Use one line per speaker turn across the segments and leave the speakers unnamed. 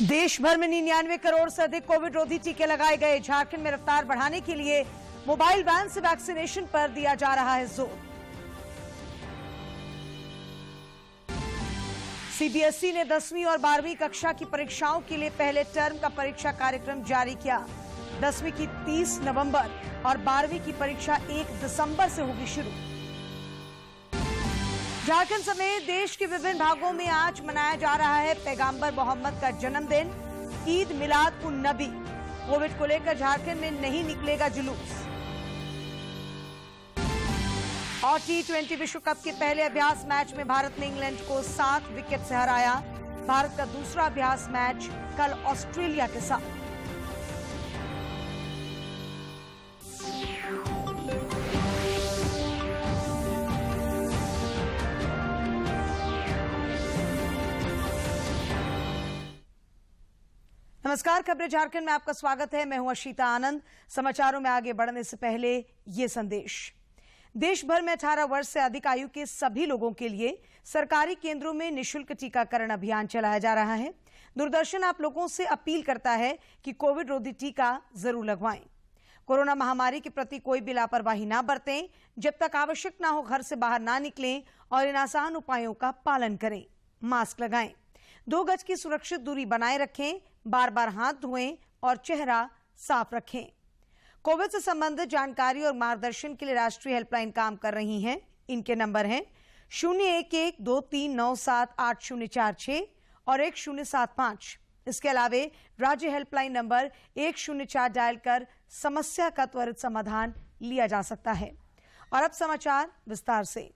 देश भर में 99 करोड़ से अधिक कोविड रोधी टीके लगाए गए। झारखंड में रफ्तार बढ़ाने के लिए मोबाइल वैन से वैक्सीनेशन पर दिया जा रहा है जोर। सीबीएसई ने 10वीं और 12वीं कक्षा की परीक्षाओं के लिए पहले टर्म का परीक्षा कार्यक्रम जारी किया। 10वीं की 30 नवंबर और 12वीं की परीक्षा 1 दिसंबर से होगी शुरू। झारखंड समेत देश के विभिन्न भागों में आज मनाया जा रहा है पैगंबर मोहम्मद का जन्मदिन, ईद मिलाद उन नबी। कोविड को लेकर झारखंड में नहीं निकलेगा जुलूस। और T20 विश्व कप के पहले अभ्यास मैच में भारत ने इंग्लैंड को 7 विकेट से हराया। भारत का दूसरा अभ्यास मैच कल ऑस्ट्रेलिया के साथ। नमस्कार, खबरें झारखंड में आपका स्वागत है। मैं हूं अशीता आनंद। समाचारों में आगे बढ़ने से पहले ये संदेश। देश भर में 18 वर्ष से अधिक आयु के सभी लोगों के लिए सरकारी केंद्रों में निःशुल्क टीकाकरण अभियान चलाया जा रहा है। दूरदर्शन आप लोगों से अपील करता है कि कोविड रोधी टीका जरूर लगवाएं। कोरोना महामारी के प्रति कोई भी लापरवाही ना बरतें। जब तक आवश्यक ना हो घर से बाहर ना निकलें और इन आसान उपायों का पालन करें। मास्क लगाएं, 2 गज की सुरक्षित दूरी बनाए रखें, बार बार हाथ धोएं और चेहरा साफ रखें। कोविड से संबंधित जानकारी और मार्गदर्शन के लिए राष्ट्रीय हेल्पलाइन काम कर रही हैं। इनके नंबर हैं 0112397846 और 1075। इसके अलावा राज्य हेल्पलाइन नंबर 104 डायल कर समस्या का त्वरित समाधान लिया जा सकता है। और अब समाचार विस्तार से।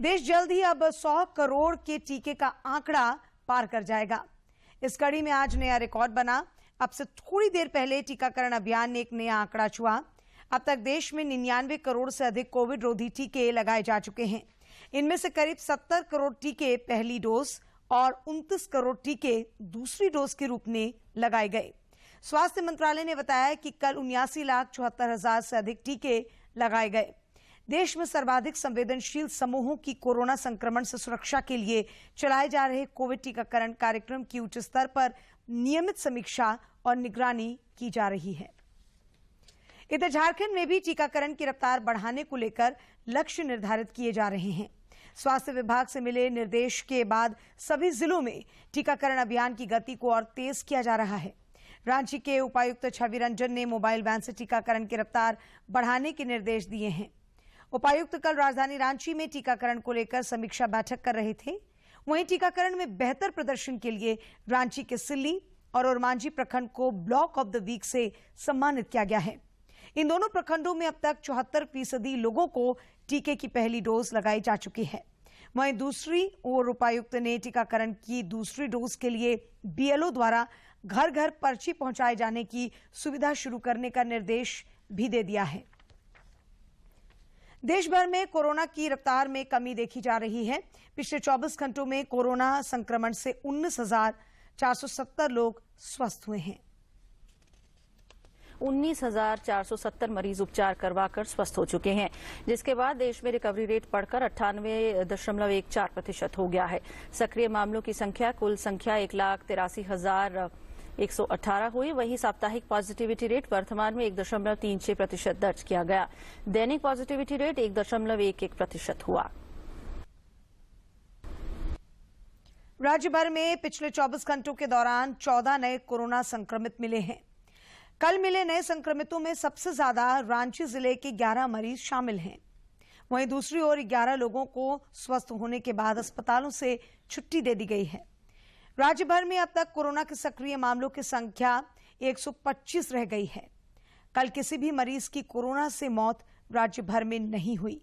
देश जल्द ही अब 100 करोड़ के टीके का आंकड़ा पार कर जाएगा। इस कड़ी में आज नया रिकॉर्ड बना। अब से थोड़ी देर पहले टीकाकरण अभियान ने एक नया आंकड़ा छुआ। अब तक देश में 99 करोड़ से अधिक कोविड रोधी टीके लगाए जा चुके हैं। इनमें से करीब 70 करोड़ टीके पहली डोज और 29 करोड़ टीके दूसरी डोज के रूप में लगाए गए। स्वास्थ्य मंत्रालय ने बताया कि कल 79,74,000 से अधिक टीके लगाए गए। देश में सर्वाधिक संवेदनशील समूहों की कोरोना संक्रमण से सुरक्षा के लिए चलाए जा रहे कोविड टीकाकरण कार्यक्रम की उच्च स्तर पर नियमित समीक्षा और निगरानी की जा रही है। इधर झारखंड में भी टीकाकरण की रफ्तार बढ़ाने को लेकर लक्ष्य निर्धारित किए जा रहे हैं। स्वास्थ्य विभाग से मिले निर्देश के बाद सभी जिलों में टीकाकरण अभियान की गति को और तेज किया जा रहा है। रांची के उपायुक्त छवि रंजन ने मोबाइल वैन से टीकाकरण की रफ्तार बढ़ाने के निर्देश दिए हैं। उपायुक्त कल राजधानी रांची में टीकाकरण को लेकर समीक्षा बैठक कर रहे थे। वहीं टीकाकरण में बेहतर प्रदर्शन के लिए रांची के सिल्ली और ओरमांझी प्रखंड को ब्लॉक ऑफ द वीक से सम्मानित किया गया है। इन दोनों प्रखंडों में अब तक 74% लोगों को टीके की पहली डोज लगाई जा चुकी है। वहीं दूसरी ओर उपायुक्त ने टीकाकरण की दूसरी डोज के लिए बीएलओ द्वारा घर घर पर्ची पहुंचाए जाने की सुविधा शुरू करने का निर्देश भी दे दिया है। देश भर में कोरोना की रफ्तार में कमी देखी जा रही है। पिछले 24 घंटों में कोरोना संक्रमण से 19,470 लोग स्वस्थ हुए हैं।
19,470 मरीज उपचार करवाकर स्वस्थ हो चुके हैं, जिसके बाद देश में रिकवरी रेट बढ़कर 98.14% हो गया है। सक्रिय मामलों की संख्या कुल संख्या 1,83,118 हुई। वहीं साप्ताहिक पॉजिटिविटी रेट वर्तमान में 1.36% दर्ज किया गया। दैनिक पॉजिटिविटी रेट 1.11% हुआ।
राज्य भर में पिछले 24 घंटों के दौरान 14 नए कोरोना संक्रमित मिले हैं। कल मिले नए संक्रमितों में सबसे ज्यादा रांची जिले के 11 मरीज शामिल हैं। वहीं दूसरी ओर 11 लोगों को स्वस्थ होने के बाद अस्पतालों से छुट्टी दे दी गई है। राज्य भर में अब तक कोरोना के सक्रिय मामलों की संख्या 125 रह गई है। कल किसी भी मरीज की कोरोना से मौत राज्य भर में नहीं हुई।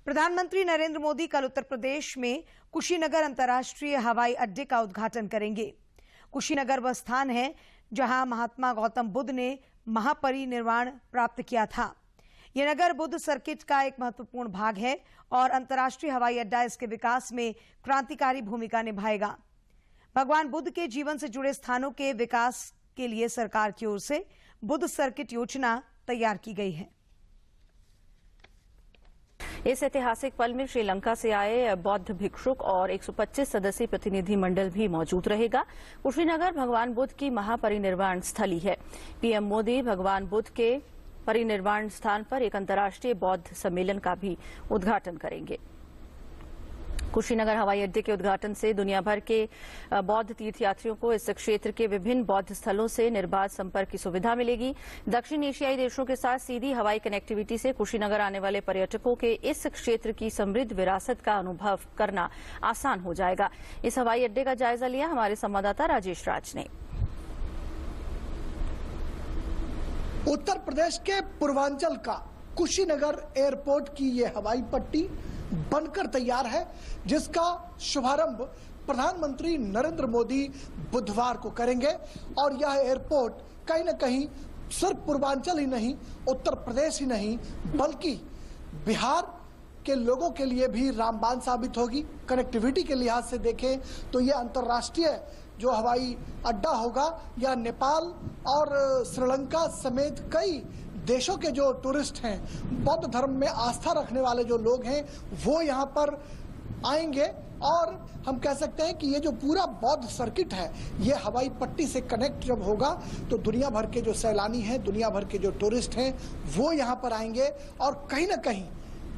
प्रधानमंत्री नरेंद्र मोदी कल उत्तर प्रदेश में कुशीनगर अंतर्राष्ट्रीय हवाई अड्डे का उद्घाटन करेंगे। कुशीनगर वह स्थान है जहां महात्मा गौतम बुद्ध ने महापरिनिर्वाण प्राप्त किया था। यह नगर बुद्ध सर्किट का एक महत्वपूर्ण भाग है और अंतर्राष्ट्रीय हवाई अड्डा इसके विकास में क्रांतिकारी भूमिका निभाएगा। भगवान बुद्ध के जीवन से जुड़े स्थानों के विकास के लिए सरकार की ओर से बुद्ध सर्किट योजना तैयार की गई है।
इस ऐतिहासिक पल में श्रीलंका से आए बौद्ध भिक्षुक और 125 सदस्यीय प्रतिनिधि मंडल भी मौजूद रहेगा। कुशीनगर भगवान बुद्ध की महापरिनिर्वाण स्थली है। पीएम मोदी भगवान बुद्ध के परिनिर्वाण स्थान पर एक अंतर्राष्ट्रीय बौद्ध सम्मेलन का भी उद्घाटन करेंगे। कुशीनगर हवाई अड्डे के उद्घाटन से दुनिया भर के बौद्ध तीर्थयात्रियों को इस क्षेत्र के विभिन्न बौद्ध स्थलों से निर्बाध संपर्क की सुविधा मिलेगी। दक्षिण एशियाई देशों के साथ सीधी हवाई कनेक्टिविटी से कुशीनगर आने वाले पर्यटकों के इस क्षेत्र की समृद्ध विरासत का अनुभव करना आसान हो जाएगा। इस हवाई अड्डे का जायजा लिया हमारे संवाददाता राजेश राज ने।
उत्तर प्रदेश के पूर्वांचल का कुशीनगर एयरपोर्ट की ये हवाई पट्टी बनकर तैयार है, जिसका शुभारंभ प्रधानमंत्री नरेंद्र मोदी बुधवार को करेंगे। और यह एयरपोर्ट कहीं न कहीं सिर्फ पूर्वांचल ही नहीं, उत्तर प्रदेश ही नहीं, बल्कि बिहार के लोगों के लिए भी रामबाण साबित होगी। कनेक्टिविटी के लिहाज से देखें तो यह अंतर्राष्ट्रीय जो हवाई अड्डा होगा, यह नेपाल और श्रीलंका समेत कई देशों के जो टूरिस्ट हैं, बौद्ध धर्म में आस्था रखने वाले जो लोग हैं, वो यहाँ पर आएंगे। और हम कह सकते हैं कि ये जो पूरा बौद्ध सर्किट है, ये हवाई पट्टी से कनेक्ट जब होगा तो दुनिया भर के जो सैलानी हैं, दुनिया भर के जो टूरिस्ट हैं, वो यहाँ पर आएंगे। और कहीं ना कहीं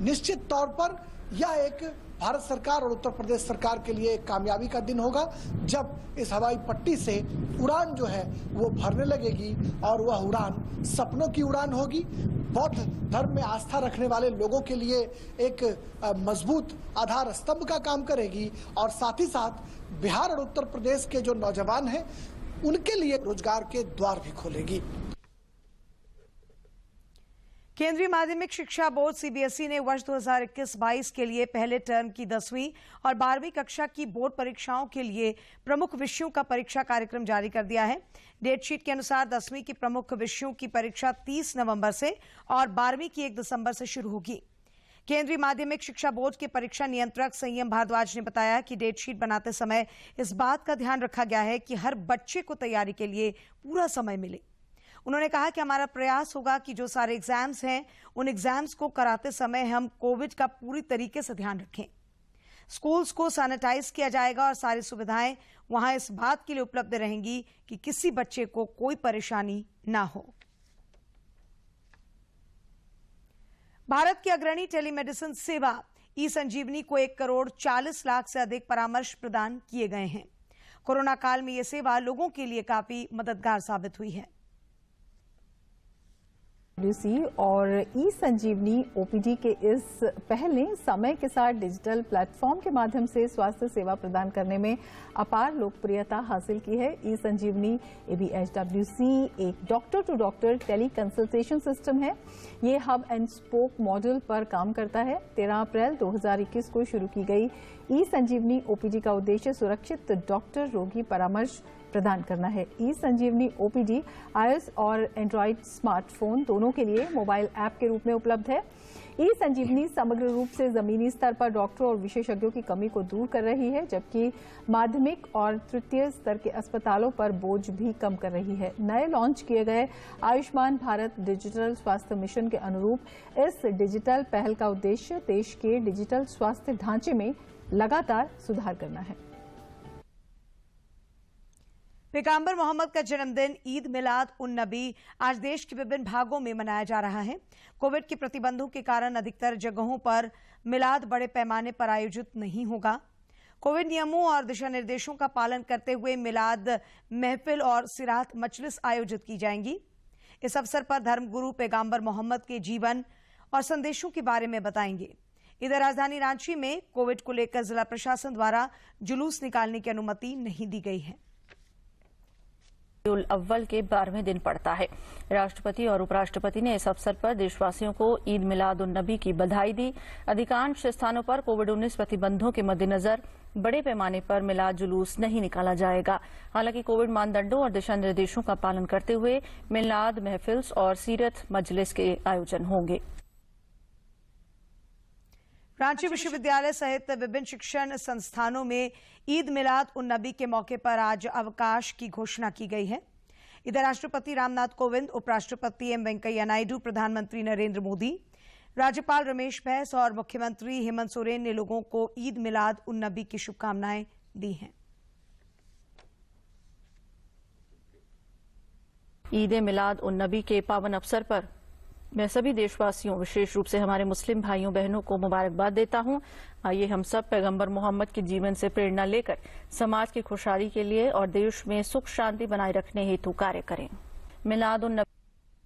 निश्चित तौर पर यह एक भारत सरकार और उत्तर प्रदेश सरकार के लिए एक कामयाबी का दिन होगा, जब इस हवाई पट्टी से उड़ान जो है वो भरने लगेगी। और वह उड़ान सपनों की उड़ान होगी। बौद्ध धर्म में आस्था रखने वाले लोगों के लिए एक मजबूत आधार स्तंभ का काम करेगी। और साथ ही साथ बिहार और उत्तर प्रदेश के जो नौजवान हैं, उनके लिए रोजगार के द्वार भी खोलेगी।
केंद्रीय माध्यमिक शिक्षा बोर्ड सीबीएसई ने वर्ष 2021-22 के लिए पहले टर्म की 10वीं और 12वीं कक्षा की बोर्ड परीक्षाओं के लिए प्रमुख विषयों का परीक्षा कार्यक्रम जारी कर दिया है। डेटशीट के अनुसार 10वीं की प्रमुख विषयों की परीक्षा 30 नवंबर से और 12वीं की 1 दिसंबर से शुरू होगी। केंद्रीय माध्यमिक शिक्षा बोर्ड के परीक्षा नियंत्रक संयम भारद्वाज ने बताया कि डेटशीट बनाते समय इस बात का ध्यान रखा गया है कि हर बच्चे को तैयारी के लिए पूरा समय मिले। उन्होंने कहा कि हमारा प्रयास होगा कि जो सारे एग्जाम्स हैं, उन एग्जाम्स को कराते समय हम कोविड का पूरी तरीके से ध्यान रखें। स्कूल्स को सैनिटाइज किया जाएगा और सारी सुविधाएं वहां इस बात के लिए उपलब्ध रहेंगी कि किसी बच्चे को कोई परेशानी ना हो। भारत की अग्रणी टेलीमेडिसिन सेवा ई संजीवनी को 1 करोड़ 40 लाख से अधिक परामर्श प्रदान किए गए हैं। कोरोना काल में यह सेवा लोगों के लिए काफी मददगार साबित हुई है।
और ई संजीवनी ओपीडी के इस पहल ने समय के साथ डिजिटल प्लेटफॉर्म के माध्यम से स्वास्थ्य सेवा प्रदान करने में अपार लोकप्रियता हासिल की है। ई संजीवनी ABHWC एक doctor to doctor tele consultation system है। ये हब एंड स्पोक मॉडल पर काम करता है। 13 अप्रैल 2021 को शुरू की गई ई संजीवनी ओपीडी का उद्देश्य सुरक्षित डॉक्टर रोगी परामर्श प्रदान करना है। ई संजीवनी ओपीडी iOS और एंड्रॉइड स्मार्टफोन दोनों के लिए मोबाइल ऐप के रूप में उपलब्ध है। ई संजीवनी समग्र रूप से जमीनी स्तर पर डॉक्टरों और विशेषज्ञों की कमी को दूर कर रही है, जबकि माध्यमिक और तृतीय स्तर के अस्पतालों पर बोझ भी कम कर रही है। नए लॉन्च किए गए आयुष्मान भारत डिजिटल स्वास्थ्य मिशन के अनुरूप इस डिजिटल पहल का उद्देश्य देश के डिजिटल स्वास्थ्य ढांचे में लगातार सुधार करना है।
पैगंबर मोहम्मद का जन्मदिन ईद मिलाद उन नबी आज देश के विभिन्न भागों में मनाया जा रहा है। कोविड के प्रतिबंधों के कारण अधिकतर जगहों पर मिलाद बड़े पैमाने पर आयोजित नहीं होगा। कोविड नियमों और दिशा निर्देशों का पालन करते हुए मिलाद महफिल और सिरात मजलिस आयोजित की जाएंगी। इस अवसर पर धर्मगुरु पैगंबर मोहम्मद के जीवन और संदेशों के बारे में बताएंगे। इधर राजधानी रांची में कोविड को लेकर जिला प्रशासन द्वारा जुलूस निकालने की अनुमति नहीं दी गई है।
उल अव्वल के 12वें दिन पड़ता है। राष्ट्रपति और उपराष्ट्रपति ने इस अवसर पर देशवासियों को ईद मिलाद उन नबी की बधाई दी। अधिकांश स्थानों पर कोविड-19 प्रतिबंधों के मद्देनजर बड़े पैमाने पर मिलाद जुलूस नहीं निकाला जाएगा। हालांकि कोविड मानदंडों और दिशा निर्देशों का पालन करते हुए मिलाद महफिल्स और सीरत मजलिस के आयोजन होंगे।
रांची विश्वविद्यालय सहित विभिन्न शिक्षण संस्थानों में ईद मिलाद उन नबी के मौके पर आज अवकाश की घोषणा की गई है। इधर राष्ट्रपति रामनाथ कोविंद, उपराष्ट्रपति एम वेंकैया नायडू, प्रधानमंत्री नरेंद्र मोदी, राज्यपाल रमेश बैस और मुख्यमंत्री हेमंत सोरेन ने लोगों को ईद मिलाद उन नबी की शुभकामनाएं दी हैं।
ईद मिलाद उन नबी के पावन अवसर पर मैं सभी देशवासियों, विशेष रूप से हमारे मुस्लिम भाइयों बहनों को मुबारकबाद देता हूं। आइए हम सब पैगंबर मोहम्मद के जीवन से प्रेरणा लेकर समाज की खुशहाली के लिए और देश में सुख शांति बनाए रखने हेतु कार्य करें। मिलाद उन नबी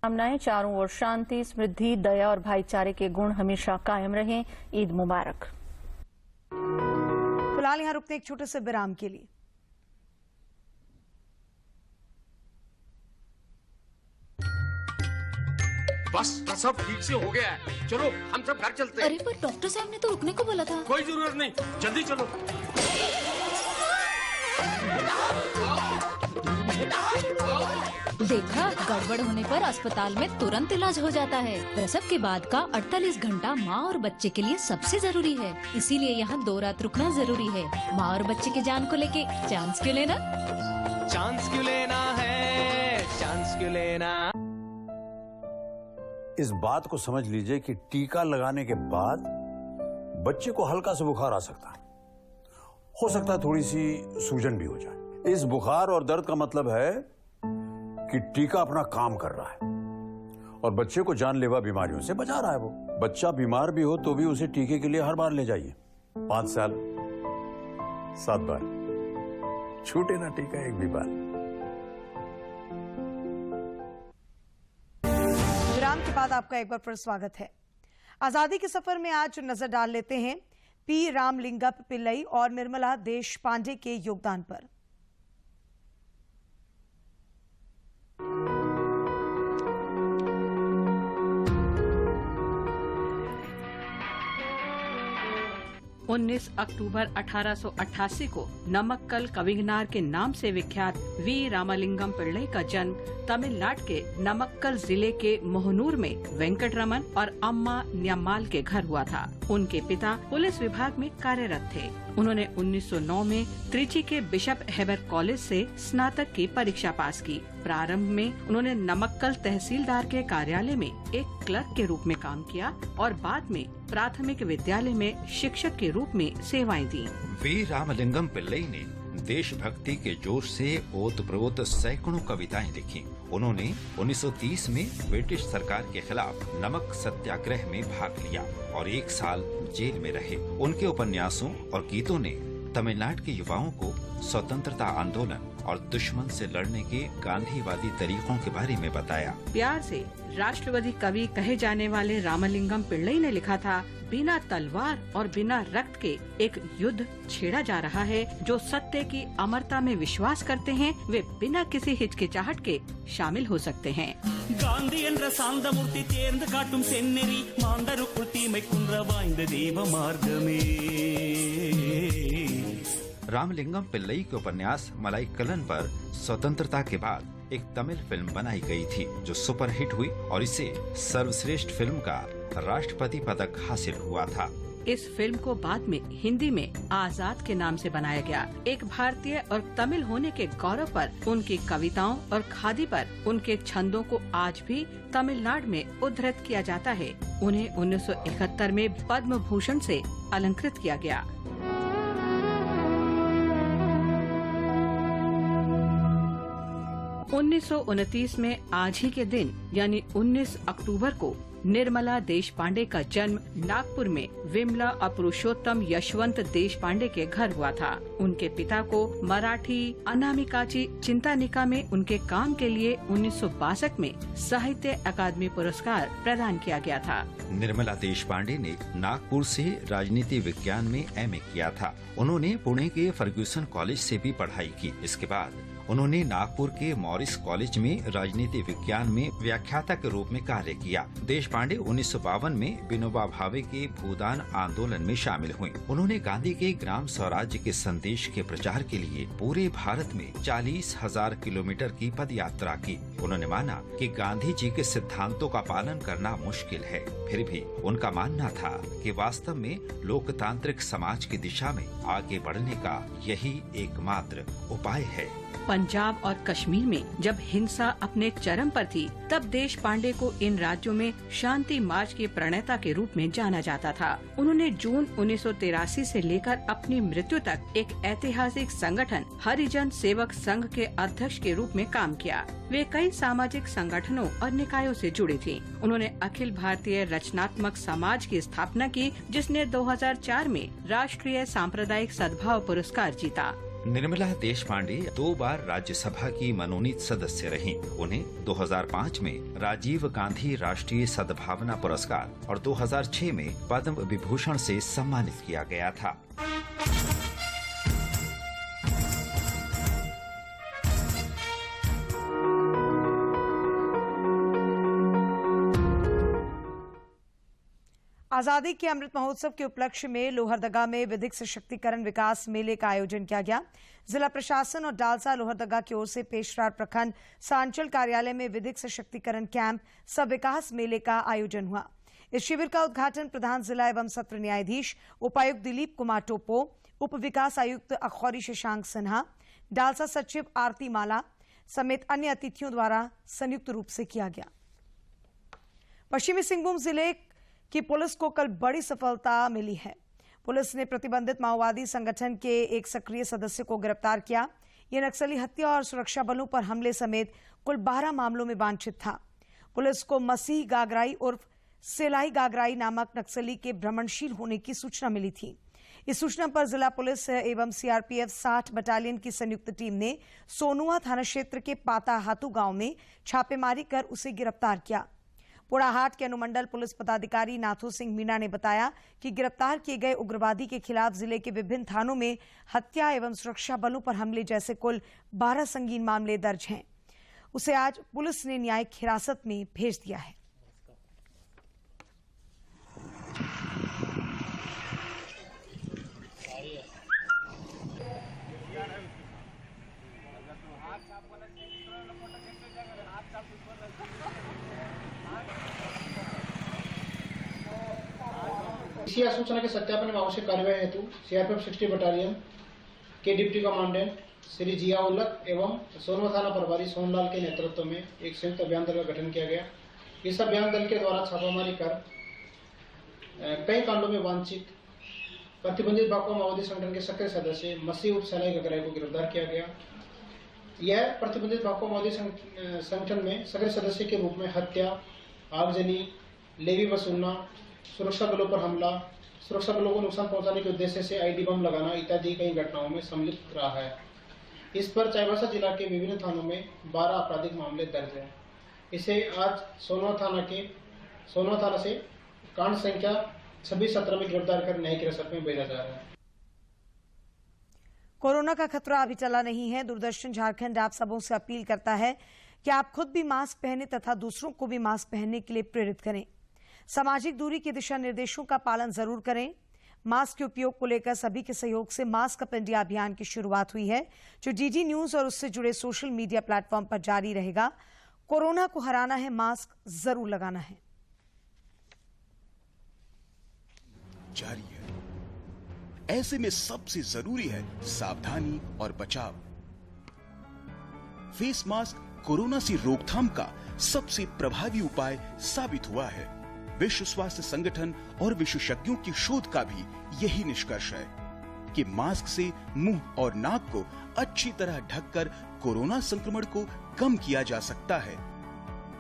कामनाएं चारों ओर शांति, समृद्धि, दया और भाईचारे के गुण हमेशा कायम रहें। ईद मुबारक।
फिलहाल यहाँ रुकते एक छोटे से विराम के लिए।
बस सब ठीक से हो गया है, चलो हम सब घर चलते हैं।
अरे पर डॉक्टर साहब ने तो रुकने को बोला था।
कोई जरूरत नहीं, जल्दी चलो।
देखा, गड़बड़ होने पर अस्पताल में तुरंत इलाज हो जाता है। प्रसव के बाद का 48 घंटा माँ और बच्चे के लिए सबसे जरूरी है, इसीलिए यहाँ 2 रात रुकना जरूरी है। माँ और बच्चे की जान को लेके चांस क्यों लेना?
चांस क्यों लेना है, चांस क्यों लेना?
इस बात को समझ लीजिए कि टीका लगाने के बाद बच्चे को हल्का सा बुखार आ सकता है, हो सकता है थोड़ी सी सूजन भी हो जाए। इस बुखार और दर्द का मतलब है कि टीका अपना काम कर रहा है और बच्चे को जानलेवा बीमारियों से बचा रहा है। वो बच्चा बीमार भी हो तो भी उसे टीके के लिए हर बार ले जाइए। 5 साल 7 बार, छूटे ना टीका एक भी बार।
विराम के बाद आपका एक बार फिर स्वागत है। आजादी के सफर में आज नजर डाल लेते हैं पी रामलिंगम पिल्लई और निर्मला देशपांडे के योगदान पर।
उन्नीस अक्टूबर 1888 को नमक्कल कविगनार के नाम से विख्यात वी रामलिंगम पिल्लई का जन्म तमिलनाडु के नमक्कल जिले के मोहनूर में वेंकटरमन और अम्मा न्यम्माल के घर हुआ था। उनके पिता पुलिस विभाग में कार्यरत थे। उन्होंने 1909 में त्रिची के बिशप हेबर कॉलेज से स्नातक की परीक्षा पास की। प्रारंभ में उन्होंने नमक्कल तहसीलदार के कार्यालय में एक क्लर्क के रूप में काम किया और बाद में प्राथमिक विद्यालय में शिक्षक के रूप में सेवाएं दी।
वी रामलिंगम पिल्लई ने देशभक्ति के जोश से ओतप्रोत सैकड़ों कविताएं लिखी। उन्होंने 1930 में ब्रिटिश सरकार के खिलाफ नमक सत्याग्रह में भाग लिया और 1 साल जेल में रहे। उनके उपन्यासों और गीतों ने तमिलनाडु के युवाओं को स्वतंत्रता आंदोलन और दुश्मन से लड़ने के गांधीवादी तरीकों के बारे में बताया।
प्यार से राष्ट्रवादी कवि कहे जाने वाले रामलिंगम पिल्लई ने लिखा था, बिना तलवार और बिना रक्त के एक युद्ध छेड़ा जा रहा है। जो सत्य की अमरता में विश्वास करते हैं वे बिना किसी हिचकिचाहट के शामिल हो सकते हैं।
गांधी என்ற சாந்தமூர்த்தி தேர்ந்து காட்டும் செந்நெறி மாந்தருக்குள் தீமை குன்ற வாய்ந்த தெய்வ மார்க்கமே।
रामलिंगम पिल्लई के उपन्यास मलाइकलन पर स्वतंत्रता के बाद एक तमिल फिल्म बनाई गई थी जो सुपरहिट हुई और इसे सर्वश्रेष्ठ फिल्म का राष्ट्रपति पदक हासिल हुआ था।
इस फिल्म को बाद में हिंदी में आजाद के नाम से बनाया गया। एक भारतीय और तमिल होने के गौरव पर उनकी कविताओं और खादी पर उनके छंदों को आज भी तमिलनाडु में उद्धृत किया जाता है। उन्हें 1971 में पद्म भूषण से अलंकृत किया गया। 1929 में आज ही के दिन यानी 19 अक्टूबर को निर्मला देशपांडे का जन्म नागपुर में विमला और पुरुषोत्तम यशवंत देशपांडे के घर हुआ था। उनके पिता को मराठी अनामिकाची चिंतानिका में उनके काम के लिए 1962 में साहित्य अकादमी पुरस्कार प्रदान किया गया था।
निर्मला देशपांडे ने नागपुर से राजनीति विज्ञान में एमए किया था। उन्होंने पुणे के फर्ग्यूसन कॉलेज से भी पढ़ाई की। इसके बाद उन्होंने नागपुर के मॉरिस कॉलेज में राजनीति विज्ञान में व्याख्याता के रूप में कार्य किया। देशपांडे 1952 में विनोबा भावे के भूदान आंदोलन में शामिल हुई। उन्होंने गांधी के ग्राम स्वराज्य के संदेश आदेश के प्रचार के लिए पूरे भारत में 40,000 किलोमीटर की पद यात्रा की। उन्होंने माना कि गांधी जी के सिद्धांतों का पालन करना मुश्किल है, फिर भी उनका मानना था कि वास्तव में लोकतांत्रिक समाज की दिशा में आगे बढ़ने का यही एकमात्र उपाय है।
पंजाब और कश्मीर में जब हिंसा अपने चरम पर थी, तब देश पांडे को इन राज्यों में शांति मार्च के प्रणेता के रूप में जाना जाता था। उन्होंने जून 1983 से लेकर अपनी मृत्यु तक एक ऐतिहासिक संगठन हरिजन सेवक संघ के अध्यक्ष के रूप में काम किया। वे कई सामाजिक संगठनों और निकायों से जुड़ी थीं। उन्होंने अखिल भारतीय रचनात्मक समाज की स्थापना की, जिसने 2004 में राष्ट्रीय सांप्रदायिक सद्भाव पुरस्कार जीता।
निर्मला देशपांडे 2 बार राज्यसभा की मनोनीत सदस्य रहीं। उन्हें 2005 में राजीव गांधी राष्ट्रीय सद्भावना पुरस्कार और 2006 में पद्म विभूषण से सम्मानित किया गया था।
आजादी के अमृत महोत्सव के उपलक्ष्य में लोहरदगा में विधिक सशक्तिकरण विकास मेले का आयोजन किया गया। जिला प्रशासन और डालसा लोहरदगा की ओर से पेशरार प्रखंड सांचल कार्यालय में विधिक सशक्तिकरण कैंप सह विकास मेले का आयोजन हुआ। इस शिविर का उद्घाटन प्रधान जिला एवं सत्र न्यायाधीश उपायुक्त दिलीप कुमार टोपो, उप विकास आयुक्त अखौरी शशांक सिन्हा, डालसा सचिव आरती माला समेत अन्य अतिथियों द्वारा संयुक्त रूप से किया गया। पश्चिमी सिंहभूम जिले की पुलिस को कल बड़ी सफलता मिली है। पुलिस ने प्रतिबंधित माओवादी संगठन के एक सक्रिय सदस्य को गिरफ्तार किया। यह नक्सली हत्या और सुरक्षा बलों पर हमले समेत कुल 12 मामलों में वांछित था। पुलिस को मसीह गागराई उर्फ सेलाई गागराई नामक नक्सली के भ्रमणशील होने की सूचना मिली थी। इस सूचना पर जिला पुलिस एवं सीआरपीएफ 60 बटालियन की संयुक्त टीम ने सोनुआ थाना क्षेत्र के पाता हाथू गांव में छापेमारी कर उसे गिरफ्तार किया। पोड़ाहाट के अनुमंडल पुलिस पदाधिकारी नाथू सिंह मीणा ने बताया कि गिरफ्तार किए गए उग्रवादी के खिलाफ जिले के विभिन्न थानों में हत्या एवं सुरक्षा बलों पर हमले जैसे कुल 12 संगीन मामले दर्ज हैं। उसे आज पुलिस ने न्यायिक हिरासत में भेज दिया है।
इसी सूचना के सत्यापन में आवश्यक कार्यवाही हेतु सीआरपीएफ 60 बटालियन के डिप्टी कमांडेंट श्री जिया उल्लत एवं सोनवा थाना प्रभारी सोनलाल के नेतृत्व में एक संयुक्त अभियान दल का गठन किया गया। इस अभियान दल के द्वारा छापामारी कर कई कांडों में वांछित प्रतिबंधित भाकपा माओवादी संगठन के सक्रिय सदस्य मसीह उर्फ सेलाई गागराई को गिरफ्तार किया गया। यह प्रतिबंधित भाकपा माओवादी संगठन में सक्रिय सदस्य के रूप में हत्या, आगजनी, लेवी वसूलना, सुरक्षा बलों पर हमला, सुरक्षा बलों को नुकसान पहुंचाने के उद्देश्य से आईडी बम लगाना इत्यादि कई घटनाओं में सम्मिलित रहा है। इस पर चाईबासा जिला के विभिन्न थानों में 12 आपराधिक मामले दर्ज हैं। इसे आज सोनवा थाना से कांड संख्या 26-17 में गिरफ्तार कर न्यायिक हिरासत में भेजा जा रहा है।
कोरोना का खतरा अभी टला नहीं है। दूरदर्शन झारखंड आप सबों से अपील करता है कि आप खुद भी मास्क पहने तथा दूसरों को भी मास्क पहनने के लिए प्रेरित करें। सामाजिक दूरी के दिशा निर्देशों का पालन जरूर करें। मास्क के उपयोग को लेकर सभी के सहयोग से मास्क अप इंडिया अभियान की शुरुआत हुई है, जो डीडी न्यूज और उससे जुड़े सोशल मीडिया प्लेटफॉर्म पर जारी रहेगा। कोरोना को हराना है, मास्क जरूर लगाना है।
जारी है। ऐसे में सबसे जरूरी है सावधानी और बचाव। फेस मास्क कोरोना से रोकथाम का सबसे प्रभावी उपाय साबित हुआ है। विश्व स्वास्थ्य संगठन और विशेषज्ञों की शोध का भी यही निष्कर्ष है कि मास्क से मुंह और नाक को अच्छी तरह ढककर कोरोना संक्रमण को कम किया जा सकता है।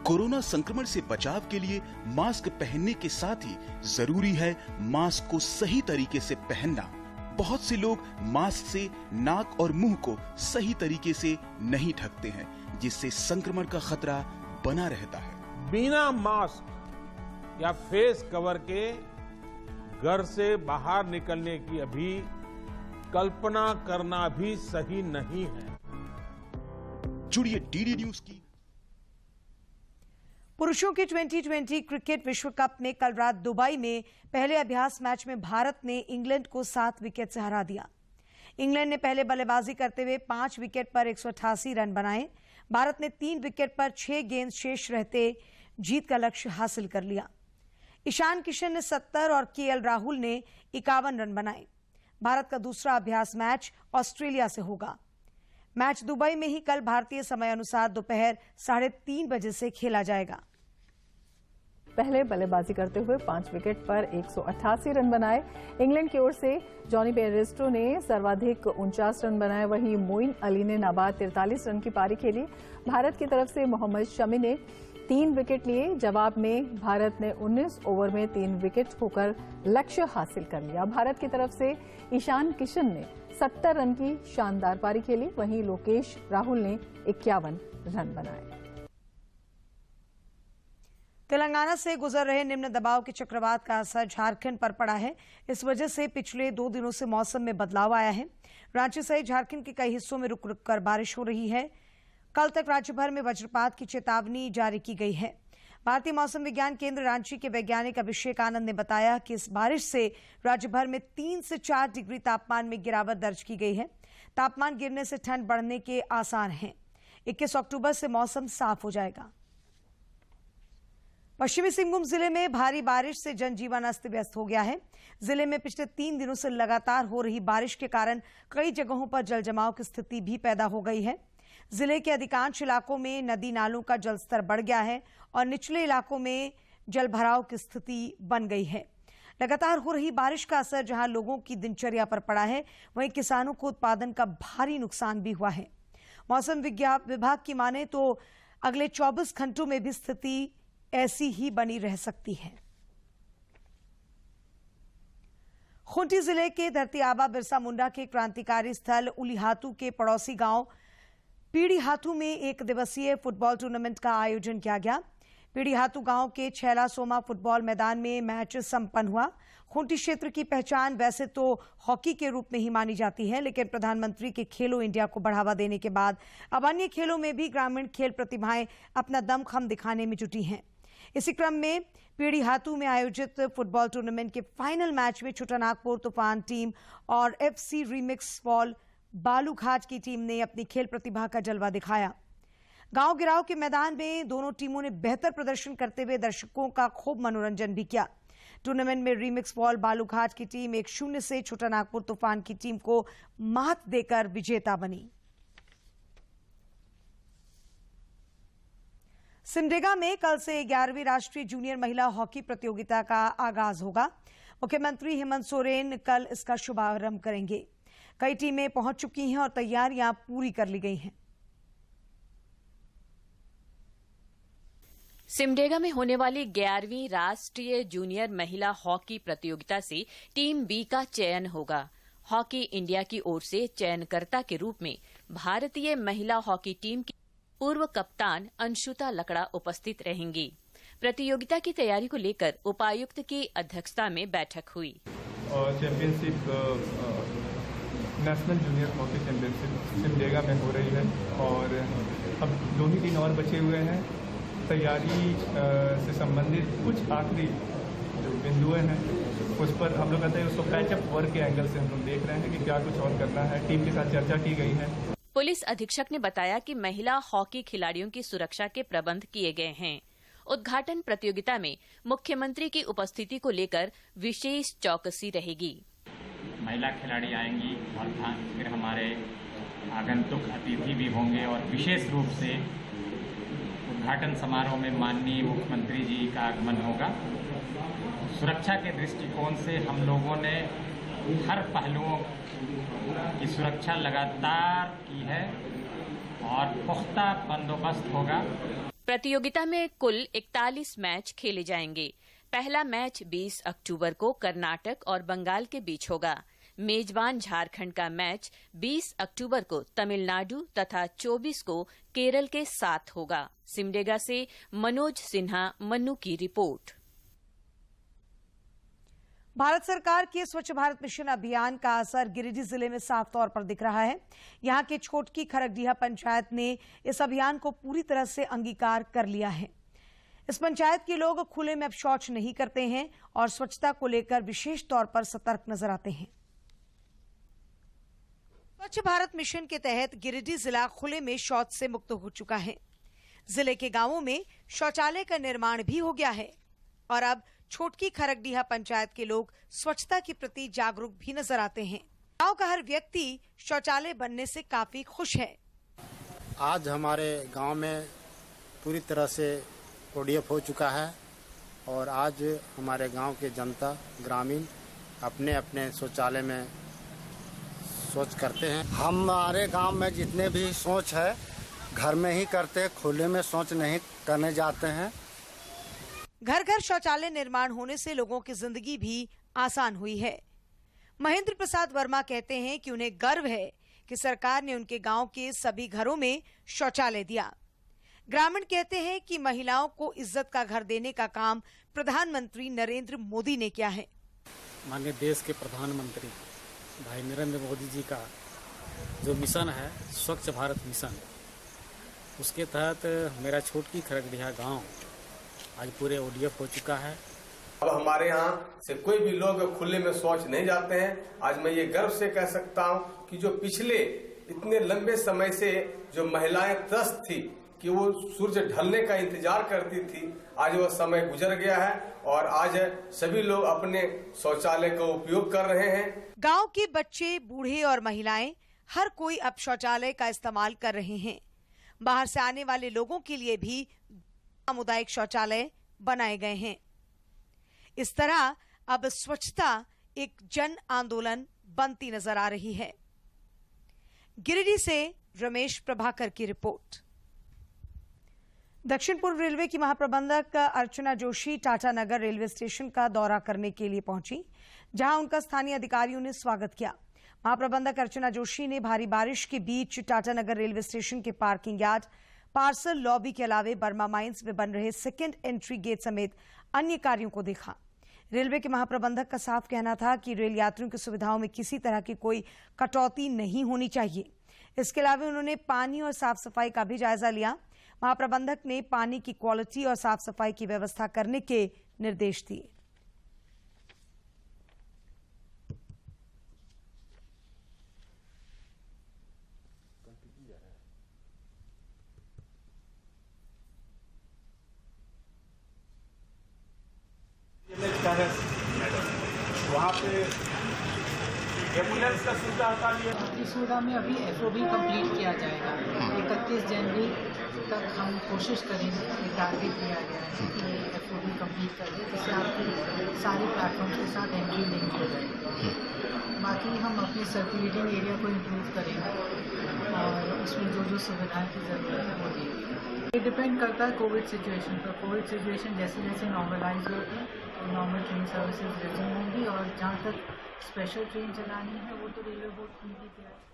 कोरोना संक्रमण से बचाव के लिए मास्क पहनने के साथ ही जरूरी है मास्क को सही तरीके से पहनना। बहुत से लोग मास्क से नाक और मुंह को सही तरीके से नहीं ढकते हैं, जिससे संक्रमण का खतरा बना रहता है।
बिना मास्क या फेस कवर के घर से बाहर निकलने की अभी कल्पना करना भी सही नहीं है।
जुड़िए डीडी न्यूज की।
पुरुषों के 2020 क्रिकेट विश्व कप में कल रात दुबई में पहले अभ्यास मैच में भारत ने इंग्लैंड को 7 विकेट से हरा दिया। इंग्लैंड ने पहले बल्लेबाजी करते हुए 5 विकेट पर 188 रन बनाए। भारत ने 3 विकेट पर 6 गेंद शेष रहते जीत का लक्ष्य हासिल कर लिया। ईशान किशन ने 70 और केएल राहुल ने 51 रन बनाए। भारत का दूसरा अभ्यास मैच ऑस्ट्रेलिया से होगा। मैच दुबई में ही कल भारतीय समय अनुसार दोपहर 3:30 बजे से खेला जाएगा।
पहले बल्लेबाजी करते हुए 5 विकेट पर 188 रन बनाए। इंग्लैंड की ओर से जॉनी बेयरस्टो ने सर्वाधिक 49 रन बनाए। वहीं मोइन अली ने नाबाद 43 रन की पारी खेली। भारत की तरफ से मोहम्मद शमी ने 3 विकेट लिए। जवाब में भारत ने 19 ओवर में 3 विकेट खोकर लक्ष्य हासिल कर लिया। भारत की तरफ से ईशान किशन ने 70 रन की शानदार पारी खेली। वहीं लोकेश राहुल ने 51 रन बनाए।
तेलंगाना से गुजर रहे निम्न दबाव के चक्रवात का असर झारखंड पर पड़ा है। इस वजह से पिछले 2 दिनों से मौसम में बदलाव आया है। रांची सहित झारखंड के कई हिस्सों में रुक रुक कर बारिश हो रही है। कल तक राज्य भर में वज्रपात की चेतावनी जारी की गई है। भारतीय मौसम विज्ञान केंद्र रांची के वैज्ञानिक अभिषेक आनंद ने बताया कि इस बारिश से राज्य भर में 3 से 4 डिग्री तापमान में गिरावट दर्ज की गई है। तापमान गिरने से ठंड बढ़ने के आसार हैं। 21 अक्टूबर से मौसम साफ हो जाएगा। पश्चिमी सिंहभूम जिले में भारी बारिश से जनजीवन अस्त व्यस्त हो गया है। जिले में पिछले 3 दिनों से लगातार हो रही बारिश के कारण कई जगहों पर जलजमाव की स्थिति भी पैदा हो गई है। जिले के अधिकांश इलाकों में नदी नालों का जलस्तर बढ़ गया है और निचले इलाकों में जलभराव की स्थिति बन गई है। लगातार हो रही बारिश का असर जहां लोगों की दिनचर्या पर पड़ा है, वहीं किसानों को उत्पादन का भारी नुकसान भी हुआ है। मौसम विभाग की माने तो अगले 24 घंटों में भी स्थिति ऐसी ही बनी रह सकती है। खूंटी जिले के धरती आबा बिरसा मुंडा के क्रांतिकारी स्थल उलीहातू के पड़ोसी गांव पीड़ीहातू में 1 दिवसीय फुटबॉल टूर्नामेंट का आयोजन किया गया। पीड़ीहातू गांव के छैला सोमा फुटबॉल मैदान में मैच संपन्न हुआ। खूंटी क्षेत्र की पहचान वैसे तो हॉकी के रूप में ही मानी जाती है, लेकिन प्रधानमंत्री के खेलो इंडिया को बढ़ावा देने के बाद अब अन्य खेलों में भी ग्रामीण खेल प्रतिभाएं अपना दमखम दिखाने में जुटी हैं। इसी क्रम में पीड़ीहातू में आयोजित फुटबॉल टूर्नामेंट के फाइनल मैच में छोटानागपुर तूफान टीम और FC रीमिक्स बॉल बालूघाट की टीम ने अपनी खेल प्रतिभा का जलवा दिखाया। गांव गिराव के मैदान में दोनों टीमों ने बेहतर प्रदर्शन करते हुए दर्शकों का खूब मनोरंजन भी किया। टूर्नामेंट में रीमिक्स बॉल बालूघाट की टीम 1-0 से छोटानागपुर तूफान की टीम को मात देकर विजेता बनी। सिमडेगा में कल से 11वीं राष्ट्रीय जूनियर महिला हॉकी प्रतियोगिता का आगाज होगा। मुख्यमंत्री हेमंत सोरेन कल इसका शुभारंभ करेंगे। कई टीमें पहुंच चुकी हैं और तैयारियां पूरी कर ली गई हैं।
सिमडेगा में होने वाली 11वीं राष्ट्रीय जूनियर महिला हॉकी प्रतियोगिता से टीम बी का चयन होगा। हॉकी इंडिया की ओर से चयनकर्ता के रूप में भारतीय महिला हॉकी टीम की पूर्व कप्तान अंशुता लकड़ा उपस्थित रहेंगी। प्रतियोगिता की तैयारी को लेकर उपायुक्त की अध्यक्षता में बैठक हुई।
Championship national junior hockey championship Simdega में हो रही है और अब 2 ही दिन और बचे हुए हैं। तैयारी से संबंधित कुछ आखिरी जो बिंदुएं हैं उस पर हम लोग कहते हैं उसको पैचअप वर्क के एंगल से हम लोग देख रहे हैं कि क्या कुछ और करना है। टीम के साथ चर्चा की गई है।
पुलिस अधीक्षक ने बताया कि महिला हॉकी खिलाड़ियों की सुरक्षा के प्रबंध किए गए हैं। उद्घाटन प्रतियोगिता में मुख्यमंत्री की उपस्थिति को लेकर विशेष चौकसी रहेगी।
महिला खिलाड़ी आएंगी और फिर हमारे आगंतुक अतिथि भी होंगे और विशेष रूप से उद्घाटन समारोह में माननीय मुख्यमंत्री जी का आगमन होगा। सुरक्षा के दृष्टिकोण से हम लोगों ने हर पहलुओं की सुरक्षा लगातार की है और पुख्ता बंदोबस्त होगा।
प्रतियोगिता में कुल 41 मैच खेले जाएंगे। पहला मैच 20 अक्टूबर को कर्नाटक और बंगाल के बीच होगा। मेजबान झारखंड का मैच 20 अक्टूबर को तमिलनाडु तथा 24 को केरल के साथ होगा। सिमडेगा से मनोज सिन्हा, मन्नू की रिपोर्ट।
भारत सरकार के स्वच्छ भारत मिशन अभियान का असर गिरिडीह जिले में साफ तौर पर दिख रहा है। यहां के छोटकी खरगडीहा पंचायत ने इस अभियान को पूरी तरह से अंगीकार कर लिया है। इस पंचायत के लोग खुले में अब शौच नहीं करते हैं और स्वच्छता को लेकर विशेष तौर पर सतर्क नजर आते हैं। स्वच्छ भारत मिशन के तहत गिरिडीह जिला खुले में शौच से मुक्त हो चुका है। जिले के गांवों में शौचालय का निर्माण भी हो गया है और अब छोटकी खरगडीहा पंचायत के लोग स्वच्छता के प्रति जागरूक भी नजर आते हैं। गांव का हर व्यक्ति शौचालय बनने से काफी खुश है।
आज हमारे गांव में पूरी तरह से ओडीएफ हो चुका है और आज हमारे गांव के जनता ग्रामीण अपने अपने शौचालय में शौच करते हैं। हमारे गांव में जितने भी शौच है घर में ही करते, खुले में शौच नहीं करने जाते हैं।
घर घर शौचालय निर्माण होने से लोगों की जिंदगी भी आसान हुई है। महेंद्र प्रसाद वर्मा कहते हैं कि उन्हें गर्व है कि सरकार ने उनके गांव के सभी घरों में शौचालय दिया। ग्रामीण कहते हैं कि महिलाओं को इज्जत का घर देने का काम प्रधानमंत्री नरेंद्र मोदी ने किया है।
माननीय देश के प्रधानमंत्री भाई नरेंद्र मोदी जी का जो मिशन है स्वच्छ भारत मिशन, उसके तहत मेरा छोटकी खरगडीहा गांव आज पूरे ओडीएफ हो चुका है।
अब हमारे यहाँ से कोई भी लोग खुले में शौच नहीं जाते हैं। आज मैं ये गर्व से कह सकता हूँ कि जो पिछले इतने लंबे समय से जो महिलाएं त्रस्त थी कि वो सूरज ढलने का इंतजार करती थी, आज वो समय गुजर गया है और आज सभी लोग अपने शौचालय का उपयोग कर रहे हैं।
गांव के बच्चे, बूढ़े और महिलाएं हर कोई अब शौचालय का इस्तेमाल कर रहे हैं। बाहर से आने वाले लोगों के लिए भी सामुदायिक शौचालय बनाए गए हैं। इस तरह अब स्वच्छता एक जन आंदोलन बनती नजर आ रही है। गिरिडीह से रमेश प्रभाकर की रिपोर्ट। दक्षिण पूर्व रेलवे की महाप्रबंधक अर्चना जोशी टाटानगर रेलवे स्टेशन का दौरा करने के लिए पहुंची, जहां उनका स्थानीय अधिकारियों ने स्वागत किया। महाप्रबंधक अर्चना जोशी ने भारी बारिश के बीच टाटानगर रेलवे स्टेशन के पार्किंग यार्ड, पार्सल लॉबी के अलावे बर्मा माइंस में बन रहे सेकेंड एंट्री गेट समेत अन्य कार्यों को देखा। रेलवे के महाप्रबंधक का साफ कहना था कि रेल यात्रियों की सुविधाओं में किसी तरह की कोई कटौती नहीं होनी चाहिए। इसके अलावा उन्होंने पानी और साफ सफाई का भी जायजा लिया। महाप्रबंधक ने पानी की क्वालिटी और साफ सफाई की व्यवस्था करने के निर्देश दिए।
वहाँ पे एम्बुलेंस का सुविधा हटा लिया।
इस सुविधा में अभी एफओबी कंप्लीट किया जाएगा। 31 जनवरी तक हम कोशिश करेंगे, ये टारगेट दिया गया है कि एफओबी कंप्लीट कर दें, जिससे आपकी सारे प्लेटफॉर्म के साथ एंट्री लिंक हो जाएगी। बाकी हम अपने सर्कुलेटिंग एरिया को इम्प्रूव करेंगे और उसमें जो जो सुविधाएं की ज़रूरत है वो देंगे। ये डिपेंड करता है कोविड सिचुएशन पर। कोविड सिचुएशन जैसे जैसे नॉर्मलाइज होगी तो नॉर्मल ट्रेन सर्विसेज रिज्यूम होंगी और जहाँ तक स्पेशल ट्रेन चलानी है वो तो रेलवे बोर्ड उनकी तैयारी।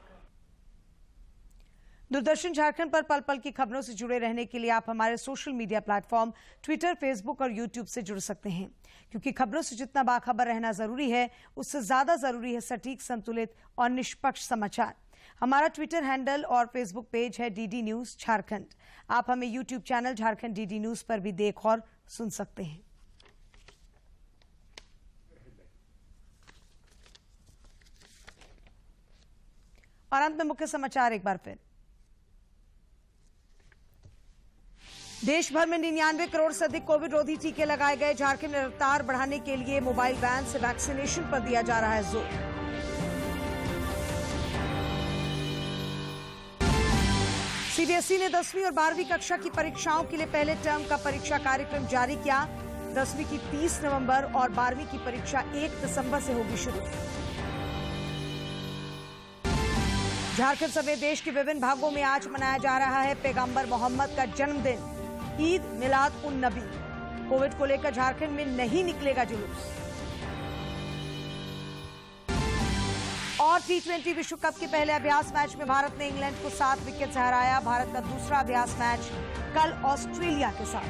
दूरदर्शन झारखंड पर पल पल की खबरों से जुड़े रहने के लिए आप हमारे social media platform Twitter, Facebook और यूट्यूब से जुड़ सकते हैं, क्योंकि खबरों से जितना बाखबर रहना जरूरी है, उससे ज्यादा जरूरी है सटीक, संतुलित और निष्पक्ष समाचार। हमारा ट्विटर हैंडल और फेसबुक पेज है डीडी न्यूज झारखंड। आप हमें YouTube channel Jharkhand DD news पर भी देख और सुन सकते हैं। और अंत में मुख्य समाचार एक बार फिर। देश भर में 99 करोड़ से अधिक कोविड रोधी टीके लगाए गए। झारखंड में रफ्तार बढ़ाने के लिए मोबाइल वैन से वैक्सीनेशन पर दिया जा रहा है जोर। सीबीएसई ने 10वीं और 12वीं कक्षा की परीक्षाओं के लिए पहले टर्म का परीक्षा कार्यक्रम जारी किया। 10वीं की 30 नवंबर और 12वीं की परीक्षा 1 दिसंबर से होगी शुरू। झारखंड समेत देश के विभिन्न भागों में आज मनाया जा रहा है पैगंबर मोहम्मद का जन्मदिन, ईद मिलाद उन नबी। कोविड को लेकर झारखंड में नहीं निकलेगा जुलूस। और T20 विश्व कप के पहले अभ्यास मैच में भारत ने इंग्लैंड को 7 विकेट से हराया। भारत का दूसरा अभ्यास मैच कल ऑस्ट्रेलिया के साथ।